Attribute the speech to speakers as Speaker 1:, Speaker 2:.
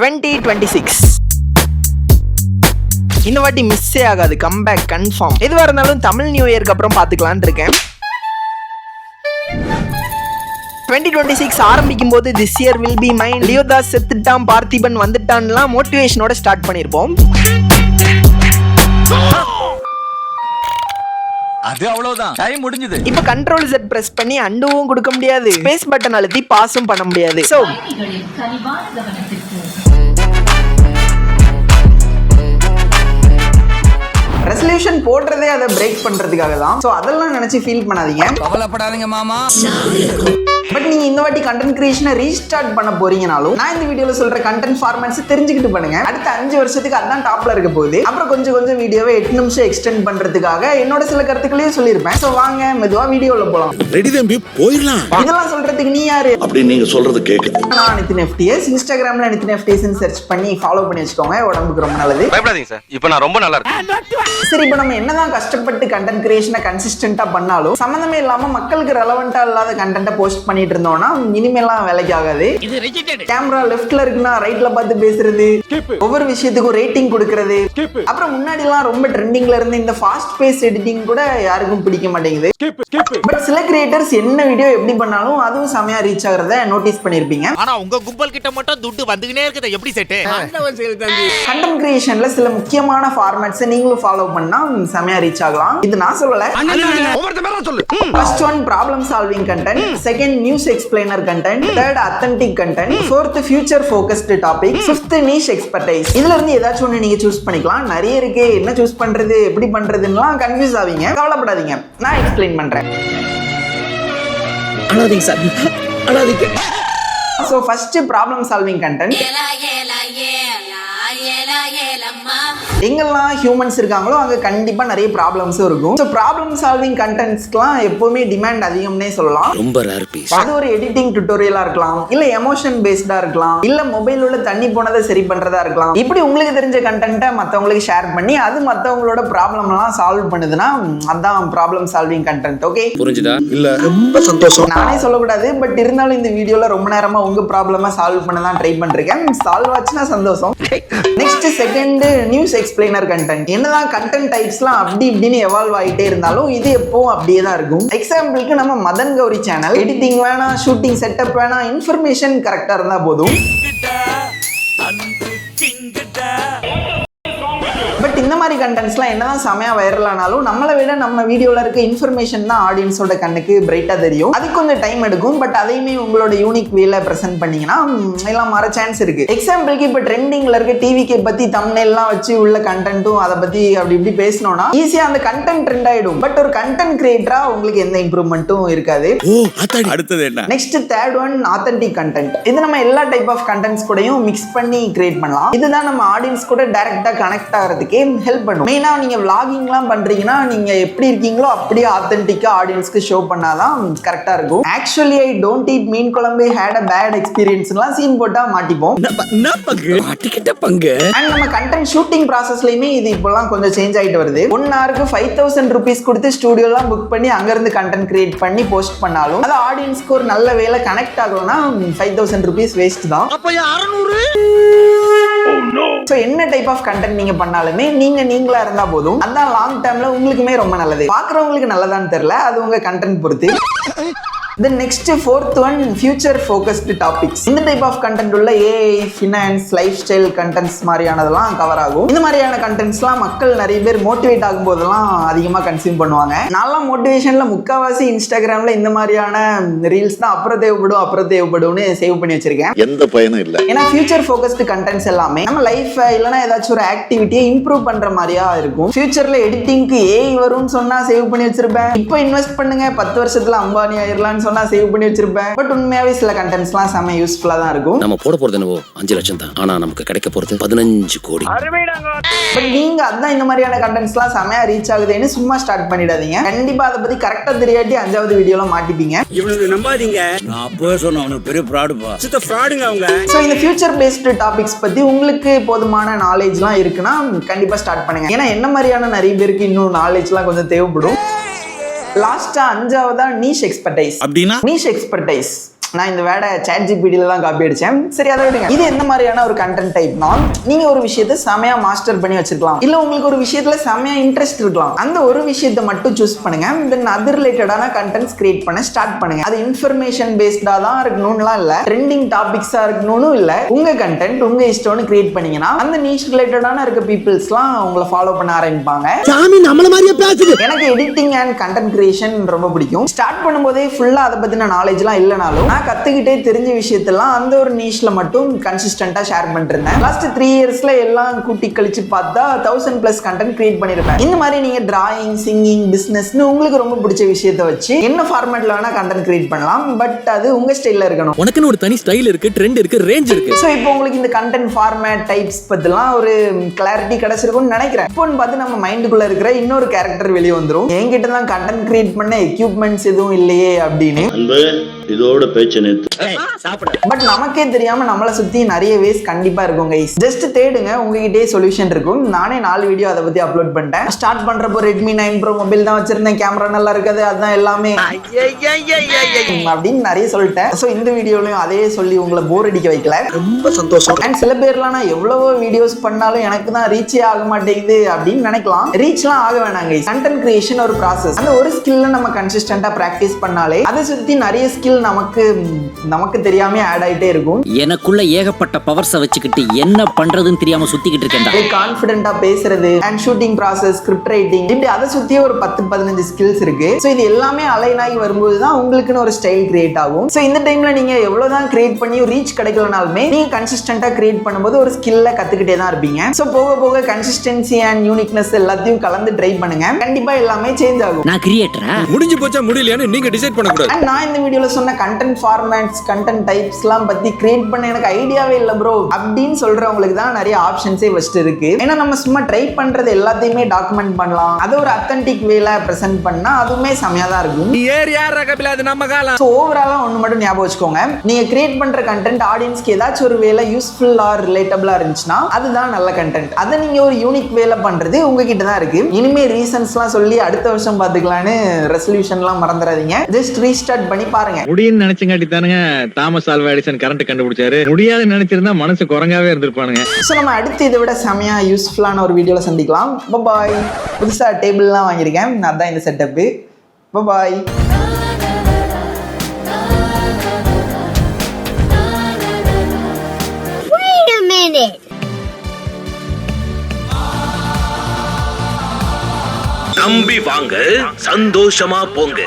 Speaker 1: 2026 இந்த வாட்டி மிஸ்ஸே ஆகாது, கம்பேக் கன்ஃபார்ம். எதுவாக இருந்தாலும் தமிழ் நியூ இயர்க்கு அப்புறம் பார்த்துக்கலான்னு இருக்கேன். 2026 ஆரம்பிக்கும் போது this year will be mine, Leodas செத்துட்டான், பார்த்திபன் வந்துட்டான்லாம் மோட்டிவேஷனோட ஸ்டார்ட் பண்ணியிருப்போம்.
Speaker 2: அது அவ்வளவுதான், டைம் முடிஞ்சது.
Speaker 1: இப்ப கண்ட்ரோல் Z பிரஸ் பண்ணி அண்டுவும் கொடுக்க முடியாது, ஸ்பேஸ் பட்டன் அழுத்தி பாஸும் பண்ண முடியாது. சோ ரெசல்யூஷன் போடுறதே அதை பிரேக் பண்றதுக்காக தான். சோ அதெல்லாம் நினைச்சு ஃபீல் பண்ணாதீங்க,
Speaker 2: கவலைப்படாதீங்க மாமா.
Speaker 1: பட் நீங்க இந்த வாட்டி கண்டென்ட் கிரியேஷனை ரீஸ்டார்ட் பண்ண போறீங்கனாலும் நான் இந்த வீடியோல சொல்ற கண்டென்ட் ஃபார்மேட்ஸ் தெரிஞ்சுக்கிட்டு பண்ணுங்க. அடுத்த 5 வருஷத்துக்கு அதான் டாப்ல இருக்க போகுது. அப்புறம் கொஞ்சம் வீடியோவை 8 நிமிஷம் எக்ஸ்டெண்ட் பண்றதுக்காக என்னோட சில கருத்துக்களையும் சொல்லியிருப்பேன். சோ வாங்க மெதுவா வீடியோல போலாம்.
Speaker 3: ரெடி தம்பி, போயிடலாம்.
Speaker 1: இதெல்லாம் சொல்றதுக்கு நீ யாரு
Speaker 3: அப்படி நீங்க சொல்றது கேக்கு.
Speaker 1: நான் நிதின் FTS. இன்ஸ்டாகிராம்ல நிதின் FTS சர்ச் பண்ணி ஃபாலோ பண்ணி வச்சுக்கோங்க, உடம்புக்கு ரொம்ப நல்லது.
Speaker 4: பயப்படாதீங்க சார், இப்போ நான் ரொம்ப நல்லா இருக்கேன்.
Speaker 1: சரி, இப்போ நம்ம என்னதான் கஷ்டப்பட்டு கண்டென்ட் கிரியேஷனை கன்சிஸ்டன்டா பண்ணாலும் சம்மந்தமே இல்லாம மக்களுக்கு ரெலவெண்டா இல்லாத கண்டென்ட்டை போஸ்ட் பண்ணிட்டு இருந்தோம்னா இனிமேலாம் வேலைக்கு ஆகாது. கேமரா லெஃப்ட்ல இருக்குன்னா ரைட்ல பார்த்து பேசுறது, ஒவ்வொரு விஷயத்துக்கும் ரேட்டிங் கொடுக்கறது, அப்புறம் முன்னாடி எல்லாம் ரொம்ப ட்ரெண்டிங்ல இருந்து இந்த ஃபாஸ்ட் பேஸ் எடிட்டிங் கூட யாருக்கும் பிடிக்க மாட்டேங்குது. பட் சில கிரியேட்டர்ஸ் என்ன வீடியோ எப்படி பண்ணாலும் அதுவும் செமையா ரீச் ஆகுறத நோட்டீஸ் பண்ணிருப்பீங்க.
Speaker 5: ஆனா உங்க கும்பல் கிட்ட மட்டும் துட்டு வந்துகினே இருக்குது, எப்படி செட்?
Speaker 1: கண்டென்ட் கிரியேஷன்ல சில முக்கியமான ஃபார்மேட்ஸ் நீங்களும் ஃபாலோ பண்ணா செமையா ரீச் ஆகலாம். இது நான் சொல்லல, first one problem solving content, second news explainer content, third authentic content, fourth future focused topic, fifth niche expertise. இதுல இருந்து ஏதாச்சும் ஒன்று நீங்க சூஸ் பண்ணிக்கலாம். நிறைய இருக்கு, என்ன சூஸ் பண்றது எப்படி பண்றதுன்னுலாம் கன்ஃபியூஸ் ஆவீங்க. கவலைப்படாதீங்க, நான் எக்ஸ்பிளைன் பண்றேன்.
Speaker 3: அழாதீங்க சார், அழாதீங்க.
Speaker 1: So first problem solving content. எங்கெல்லாம் ஹியூமன்ஸ் இருக்காங்களோ அங்கே கண்டிப்பாக நிறைய ப்ராப்ளம்ஸும் இருக்கும். ஸோ ப்ராப்ளம் சால்விங் கண்டென்ட்ஸ்க்குலாம் எப்போவுமே டிமாண்ட் அதிகம்னே சொல்லலாம்.
Speaker 3: ரொம்ப ரேர் பீஸ்.
Speaker 1: அது ஒரு எடிட்டிங் டுட்டோரியலாக இருக்கலாம், இல்லை எமோஷன் பேஸ்டாக இருக்கலாம், இல்லை மொபைல் உள்ள தண்ணி போனதை சரி பண்ணுறதா இருக்கலாம். இப்படி உங்களுக்கு தெரிஞ்ச கண்டென்ட்டை மற்றவங்களுக்கு ஷேர் பண்ணி அது மற்றவங்களோட ப்ராப்ளம்லாம் சால்வ் பண்ணுதுன்னா அதான் ப்ராப்ளம் சால்விங் கண்டென்ட். ஓகே,
Speaker 3: புரிஞ்சுதா? இல்லை, ரொம்ப சந்தோஷம்.
Speaker 1: நானே சொல்லக்கூடாது, பட் இருந்தாலும் இந்த வீடியோவில் ரொம்ப நேரமாக உங்கள் ப்ராப்ளமாக சால்வ் பண்ண தான் ட்ரை பண்ணிருக்கேன். சால்வ் ஆச்சுன்னா சந்தோஷம். Next second news explainer content. என்னதான் கண்டென்ட் டைப்ஸ்லாம் அப்படி இப்படின்னு எவால்வ் ஆகிட்டே இருந்தாலும் இது எப்பவும் அப்படியே தான் இருக்கும். எக்ஸாம்பிளுக்கு நம்ம மதன் கௌரி சேனல், எடிட்டிங் வேணாம், ஷூட்டிங் செட்டப் வேணாம், இன்ஃபர்மேஷன் கரெக்டாக இருந்தால் போதும். பட் இந்த மாதிரி கண்டென்ட்ஸ்லாம் என்னதான் செமையா வைரல் ஆனாலும் நம்மளை விட நம்ம வீடியோவில் இருக்க இன்ஃபர்மேஷன் தான் ஆடியன்ஸோட கண்ணுக்கு பிரைட்டாக தெரியும். அது கொஞ்சம் டைம் எடுக்கும், பட் அதையுமே உங்களோட யூனிக் வேல ப்ரெசென்ட் பண்ணீங்கன்னா எல்லாம் மாற சான்ஸ் இருக்கு. எக்ஸாம்பிளுக்கு இப்போ ட்ரெண்டிங்ல இருக்க டிவிக்கே பத்தி தம்ப்நெயில்லாம் வச்சு உள்ள கண்டென்ட்டும் அதை பத்தி அப்படி இப்படி பேசணும்னா ஈஸியாக அந்த கண்டென்ட் ட்ரெண்ட் ஆயிடும். பட் ஒரு கண்டென்ட் கிரியேட்டரா உங்களுக்கு எந்த இம்ப்ரூவ்மெண்ட்டும் இருக்காது.
Speaker 3: அடுத்தது என்ன?
Speaker 1: Next third one authentic content. இது நம்ம எல்லா டைப் ஆஃப் கண்டென்ட்ஸ் கூடயும் மிக்ஸ் பண்ணி கிரியேட் பண்ணலாம். இதுதான் நம்ம ஆடியன்ஸ் கூட டைரக்டா கனெக்ட் ஆகிறதுக்கு ஹெல்ப் பண்ணும். மெயினா நீங்க vloggingலாம் பண்றீங்கன்னா நீங்க எப்படி இருக்கீங்களோ அப்படியே ஆத்தென்டிக்கா ஆடியன்ஸ்க்கு ஷோ பண்ணாதான் கரெக்டா இருக்கும். ஆக்சுவலி ஐ டோன்ட் ஈட் மீன் குழம்பு, ஹேட் அ பேட் எக்ஸ்பீரியன்ஸ்லாம் சீன் போட்டா மாட்டிப்போம். அண்ட் நம்ம கண்டென்ட் ஷூட்டிங் ப்ராசஸ்லயுமே இது இப்போலாம் கொஞ்சம் சேஞ்ச் ஆகிட்டு வருது. 1 ஹவருக்கு 5000 rupees கொடுத்து ஸ்டுடியோலாம் புக் பண்ணி அங்கிருந்து கண்டென்ட் கிரியேட் பண்ணி போஸ்ட் பண்ணாலும் அது ஆடியன்ஸ்க்கு ஒரு நல்ல வேலை கனெக்ட் ஆகணும்னா 5000 rupees வேஸ்ட் தான். ஸோ என்ன டைப் ஆஃப் கண்டென்ட் நீங்க பண்ணாலுமே நீங்களா இருந்தா போதும். அதான் லாங் டேர்ம்ல உங்களுக்குமே ரொம்ப நல்லது. பாக்குறவங்களுக்கு நல்லதான்னு தெரியல, அது உங்க கண்டென்ட் பொறுத்து. The next fourth one, future focused topics. இந்த டைப் ஆஃப் கண்டென்ட் உள்ள AI, finance, life style contents மாதிரியானதெல்லாம் கவர் ஆகும். இந்த மாதிரியான கண்டென்ட்ஸ்லாம் மக்கள் நிறைய பேர் மோட்டிவேட் ஆகும் போதெல்லாம் அதிகமாக கன்சியூம் பண்ணுவாங்க. நான்லாம் மோட்டிவேஷன்ல முக்காவாசி இன்ஸ்டாகிராம்ல இந்த மாதிரியான ரீல்ஸ் தான் அப்புறம் தேவைப்படும்னு சேவ் பண்ணி வச்சிருக்கேன்.
Speaker 3: எந்த பயனும் இல்லை.
Speaker 1: ஏன்னா ஃபியூச்சர் ஃபோக்கஸ்டு கண்டென்ட்ஸ் எல்லாமே நம்ம லைஃப் இல்லைன்னா ஏதாச்சும் ஒரு ஆக்டிவிட்டியை இம்ப்ரூவ் பண்ற மாதிரியா இருக்கும். ஃபியூச்சர்ல எடிட்டிங்க்கு AI வரும்னு சொன்னா சேவ் பண்ணி வச்சிருப்பேன். இப்போ இன்வெஸ்ட் பண்ணுங்க, 10 வருஷத்துல அம்பானி ஆயிரலாம்னு சொன்னா சேவ் பண்ணி வச்சிருப்பேன். பட் உண்மையாவே சில கண்டென்ட்ஸ்லாம் செம யூஸ்ஃபுல்லா தான் இருக்கும்.
Speaker 3: நம்ம போட போறது என்னவோ 5 லட்சம் தான், ஆனா நமக்கு கிடைக்க போறது 15 கோடி.
Speaker 1: பட் நீங்க அதான் இந்த மாதிரியான கண்டென்ட்ஸ்லாம் செமையா ரீச் ஆகுதுன்னு சும்மா ஸ்டார்ட் பண்ணிடாதீங்க. கண்டிப்பா அதை பத்தி கரெக்டா தெரியாட்டி 5வது வீடியோல மாட்டிப்பீங்க.
Speaker 6: இவனுக்கு நம்பாதீங்க, நான் அப்பவே சொன்னேன் அவனுக்கு பெரிய ஃப்ராடுப்பா, சுத்த ஃப்ராடுங்க அவங்க.
Speaker 1: ஸோ இந்த ஃபியூச்சர் பேஸ்டு டாபிக்ஸ் பத்தி உங்களுக்கு போதுமான நாலேஜ்லாம் இருக்குன்னா கண்டிப்பா ஸ்டார்ட் பண்ணுங்க. ஏன்னா என்ன மாதிரியான நிறைய பேருக்கு இன்னும் நாலேஜ்லாம் கொஞ்சம் தேவைப்படும். லாஸ்டா 5வதா நீஷ் எக்ஸ்பர்டைஸ்.
Speaker 3: அப்படின்னா
Speaker 1: நீஷ் எக்ஸ்பர்டைஸ் நான் இந்த வேர்டை ChatGPTல தான் காப்பி அடிச்சேன். சரி, அதை விடுங்க. இது எந்த மாதிரியான ஒரு கண்டென்ட் டைப்னா, நீங்க ஒரு விஷயத்தை செமையா மாஸ்டர் பண்ணி வச்சிருக்கலாம், இல்ல உங்களுக்கு ஒரு விஷயத்துல செமையா இன்ட்ரெஸ்ட் இருக்கலாம். அந்த ஒரு விஷயத்தை மட்டும் சூஸ் பண்ணுங்க. தென் அது ரிலேட்டடான கண்டென்ட்ஸ் கிரியேட் பண்ண ஸ்டார்ட் பண்ணுங்க. அது இன்ஃபர்மேஷன் பேஸ்டா தான் இருக்கணும்லாம் இல்ல, ட்ரெண்டிங் டாபிக்ஸா இருக்கணும்னு இல்ல. உங்க கண்டென்ட் உங்க இஷ்டம்னு கிரியேட் பண்ணீங்கன்னா அந்த நீஷ் ரிலேட்டடான இருக்க பீப்புள்ஸ்லாம் உங்களை ஃபாலோ பண்ண ஆரம்பிப்பாங்க.
Speaker 6: சாமி நம்மள மாதிரியே பேசுது.
Speaker 1: எனக்கு எடிட்டிங் அண்ட் கண்டென்ட் கிரியேஷன் ரொம்ப பிடிக்கும். ஸ்டார்ட் பண்ணும்போதே ஃபுல்லா அதை பத்தின நாலேஜ்லாம் இல்லைனாலும் நான் கத்துக்கிட்டே தெரிஞ்ச விஷயத்தெல்லாம் அந்த ஒரு நீஷ்ல மட்டும் கன்சிஸ்டன்டா ஷேர் பண்ணிருந்தேன். லாஸ்ட் 3 இயர்ஸ்ல எல்லாம் கூட்டி கழிச்சு பார்த்தா 1000+ கண்டென்ட் கிரியேட் பண்ணிருப்பேன். இந்த மாதிரி நீங்க டிராயிங், சிங்கிங், பிசினஸ்னு உங்களுக்கு ரொம்ப பிடிச்ச விஷயத்தை வச்சு என்ன ஃபார்மேட்ல வேணா கண்டென்ட் கிரியேட் பண்ணலாம். பட் அது உங்க ஸ்டைல்ல இருக்கணும்.
Speaker 3: உனக்குன்னு ஒரு தனி ஸ்டைல் இருக்கு, ட்ரெண்ட் இருக்கு, ரேஞ்ச் இருக்கு.
Speaker 1: ஸோ இப்போ உங்களுக்கு இந்த கண்டென்ட் ஃபார்மேட் டைப்ஸ் பத்திலாம் ஒரு கிளாரிட்டி கிடைச்சிருக்கும்னு நினைக்கிறேன். இப்போன்னு பார்த்து நம்ம மைண்டுக்குள்ள இருக்கிற இன்னொரு கேரக்டர் வெளியே வந்துடும். என்கிட்ட தான் கண்டென்ட் கிரியேட் பண்ண எக்யூப்மெண்ட்ஸ் எதுவும் இல்லையே அப்படின்னு.
Speaker 6: இதோட பேச்சு நேத்து
Speaker 1: பட் நமக்கே தெரியாம நம்மளை சுத்தி நிறைய வேஸ் கண்டிப்பா இருக்கும் கைஸ். ஜஸ்ட் தேடுங்க, உங்ககிட்டயே சொல்யூஷன் இருக்கும். நானே 4 வீடியோ அதை பத்தி அப்லோட் பண்ணிட்டேன். ஸ்டார்ட் பண்றப்போ Redmi 9 Pro மொபைல் தான் வச்சிருந்தேன், கேமரா நல்லா இருக்காது, அதுதான் எல்லாமே அப்படின்னு நிறைய சொல்லிட்டேன். ஸோ இந்த வீடியோலையும் அதே சொல்லி உங்களை போர் அடிக்க வைக்கல.
Speaker 6: ரொம்ப சந்தோஷம்.
Speaker 1: அண்ட் சில பேர்லாம் நான் எவ்வளவோ வீடியோஸ் பண்ணாலும் எனக்கு தான் ரீச்சே ஆக மாட்டேங்குது அப்படின்னு நினைக்கலாம். ரீச்லாம் ஆக வேணாங்க. கண்டென்ட் கிரியேஷன் ஒரு ப்ராசஸ். அந்த ஒரு ஸ்கில்ல நம்ம கன்சிஸ்டன்டா பிராக்டிஸ் பண்ணாலே அதை சுத்தி நிறைய ஸ்கில் நமக்கு தெரியாம ஆட் ஆயிட்டே இருக்கும்.
Speaker 3: எனக்குள்ள ஏகப்பட்ட பவர்ஸை வச்சுக்கிட்டு என்ன பண்றதுன்னு தெரியாம சுத்திக்கிட்டு இருக்கேன்.
Speaker 1: கான்ஃபிடென்ட்டா பேசுறது and shooting process, script writing, இப்படி அதை சுத்தியே ஒரு 10-15 ஸ்கில்ஸ் இருக்கு. ஸோ இது எல்லாமே அலைன் ஆகி வரும்போது தான் உங்களுக்குன்னு ஒரு ஸ்டைல் கிரியேட் ஆகும். ஸோ இந்த டைம்ல நீங்க எவ்வளவுதான் கிரியேட் பண்ணி ரீச் கிடைக்கலனாலுமே நீங்க கன்சிஸ்டன்டா கிரியேட் பண்ணும்போது ஒரு ஸ்கில்ல கத்துக்கிட்டே தான் இருப்பீங்க. ஸோ போக போக கன்சிஸ்டன்சி அண்ட் யூனிக்னஸ் எல்லாத்தையும் கலந்து ட்ரை பண்ணுங்க. கண்டிப்பா எல்லாமே சேஞ்ச் ஆகும்.
Speaker 3: நான் கிரியேட்டரா
Speaker 2: முடிஞ்சு போச்சா முடியலையான்னு நீங்க டிசைட் பண்ண கூடாது.
Speaker 1: அண்ட் நான் இந்த வீடியோல சொன்ன கண்டென்ட் ஃபார்மேட்ஸ், கண்டென்ட் டைப்ஸ்லாம் பத்தி கிரியேட் பண்ண எனக்கு ஐடியாவே இல்லை ப்ரோ அப்படின்னு சொல்றவங்களுக்கு தான் நிறைய ஆப்ஷன்ஸே ஃபர்ஸ்ட் இருக்கு. ஏன்னா நம்ம சும்மா ட்ரை பண்றது எல்லாத்தையுமே டாக்குமெண்ட் பண்ணலாம். அது ஒரு அத்தன்டிக் வேல பிரசன்ட் பண்ணா அதுவுமே செமையா தான் இருக்கும். ஸோ ஓவராலா ஒன்று மட்டும் ஞாபகம் வச்சுக்கோங்க, நீங்க கிரியேட் பண்ற கண்டென்ட் ஆடியன்ஸ்க்கு ஏதாச்சும் ஒரு வேலை யூஸ்ஃபுல் ஆர் ரிலேட்டபிளா இருந்துச்சுன்னா அதுதான் நல்ல கண்டென்ட். அதை நீங்க ஒரு யூனிக் வேலை பண்றது உங்ககிட்ட தான் இருக்கு. இனிமே ரீசன்ஸ்லாம் சொல்லி அடுத்த வருஷம் பார்த்துக்கலான்னு ரெசல்யூஷன்லாம் மறந்துடாதீங்க. ஜஸ்ட் ரீஸ்டார்ட் பண்ணி பாருங்க.
Speaker 7: முடியும்னு நினைச்சங்காட்டி தானுங்க தாமஸ் ஆல்வா எடிசன் கரண்ட் கண்டுபிடிச்சாரு. முடியாதுன்னு நினைச்சிருந்தா மனசு குரங்காவே இருந்திருப்பானுங்க.
Speaker 1: ஸோ நம்ம அடுத்து இதை விட செமையா யூஸ்ஃபுல்லான ஒரு வீடியோல சந்திக்கலாம். பாய். புதுசா டேபிள்லாம் வாங்கியிருக்கேன், அதான் இந்த setup. Bye.
Speaker 8: Wait a minute.
Speaker 6: நம்பி வாங்க, சந்தோஷமா போங்க.